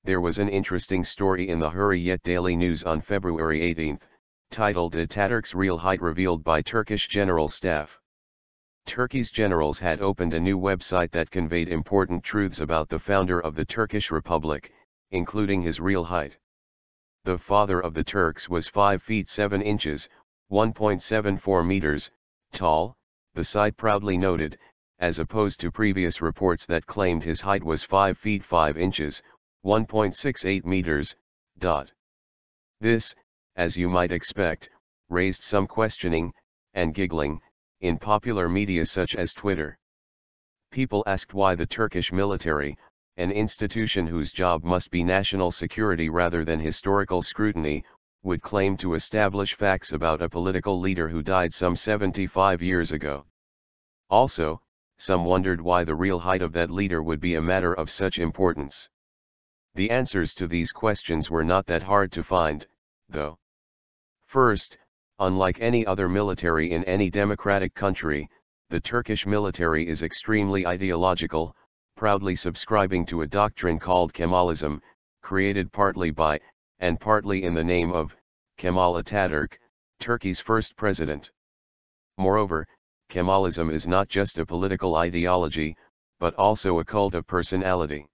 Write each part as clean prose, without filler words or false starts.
There was an interesting story in the Hurriyet Daily News on February 18, titled Atatürk's Real Height Revealed by Turkish General Staff. Turkey's generals had opened a new website that conveyed important truths about the founder of the Turkish Republic, including his real height. The father of the Turks was 5 feet 7 inches, 1.74 meters, tall, the site proudly noted, as opposed to previous reports that claimed his height was 5 feet 5 inches, 1.68 meters. This, as you might expect, raised some questioning, and giggling, in popular media such as Twitter. People asked why the Turkish military, an institution whose job must be national security rather than historical scrutiny, would claim to establish facts about a political leader who died some 75 years ago. Also, some wondered why the real height of that leader would be a matter of such importance. The answers to these questions were not that hard to find, though. First, unlike any other military in any democratic country, the Turkish military is extremely ideological, proudly subscribing to a doctrine called Kemalism, created partly by, and partly in the name of, Kemal Atatürk, Turkey's first president. Moreover, Kemalism is not just a political ideology, but also a cult of personality.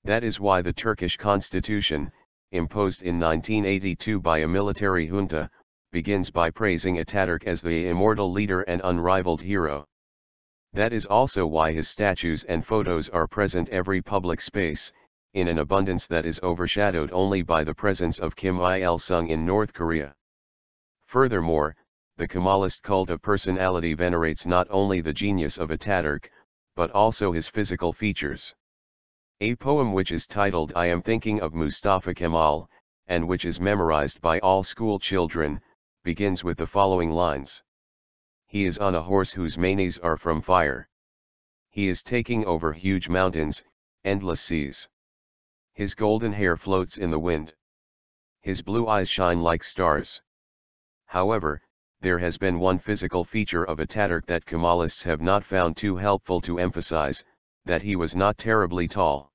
That is why the Turkish Constitution, imposed in 1982 by a military junta, begins by praising Atatürk as the immortal leader and unrivaled hero. That is also why his statues and photos are present every public space, in an abundance that is overshadowed only by the presence of Kim Il-sung in North Korea. Furthermore, the Kemalist cult of personality venerates not only the genius of Atatürk, but also his physical features. A poem which is titled I Am Thinking of Mustafa Kemal, and which is memorized by all school children, begins with the following lines. He is on a horse whose manes are from fire. He is taking over huge mountains, endless seas. His golden hair floats in the wind. His blue eyes shine like stars. However, there has been one physical feature of Atatürk that Kemalists have not found too helpful to emphasize, that he was not terribly tall.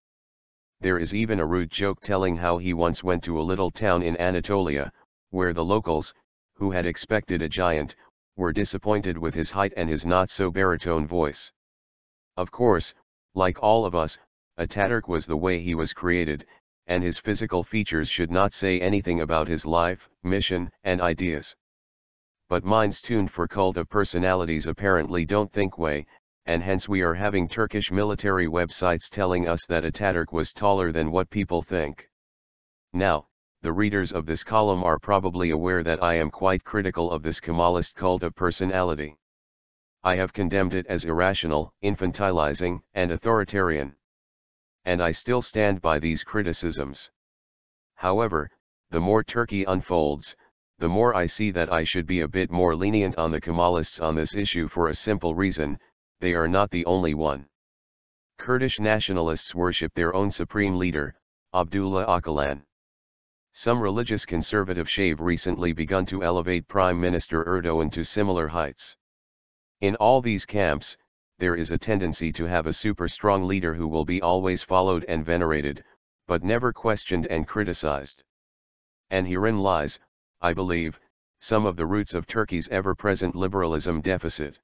There is even a rude joke telling how he once went to a little town in Anatolia, where the locals, who had expected a giant, were disappointed with his height and his not-so-baritone voice. Of course, like all of us, Atatürk was the way he was created, and his physical features should not say anything about his life, mission, and ideas. But minds tuned for cult of personalities apparently don't think way, and hence we are having Turkish military websites telling us that Atatürk was taller than what people think. Now, the readers of this column are probably aware that I am quite critical of this Kemalist cult of personality. I have condemned it as irrational, infantilizing, and authoritarian. And I still stand by these criticisms. However, the more Turkey unfolds, the more I see that I should be a bit more lenient on the Kemalists on this issue for a simple reason: they are not the only one. Kurdish nationalists worship their own supreme leader, Abdullah Öcalan. Some religious conservative have recently begun to elevate Prime Minister Erdogan to similar heights. In all these camps, there is a tendency to have a super-strong leader who will be always followed and venerated, but never questioned and criticized. And herein lies, I believe, some of the roots of Turkey's ever-present liberalism deficit.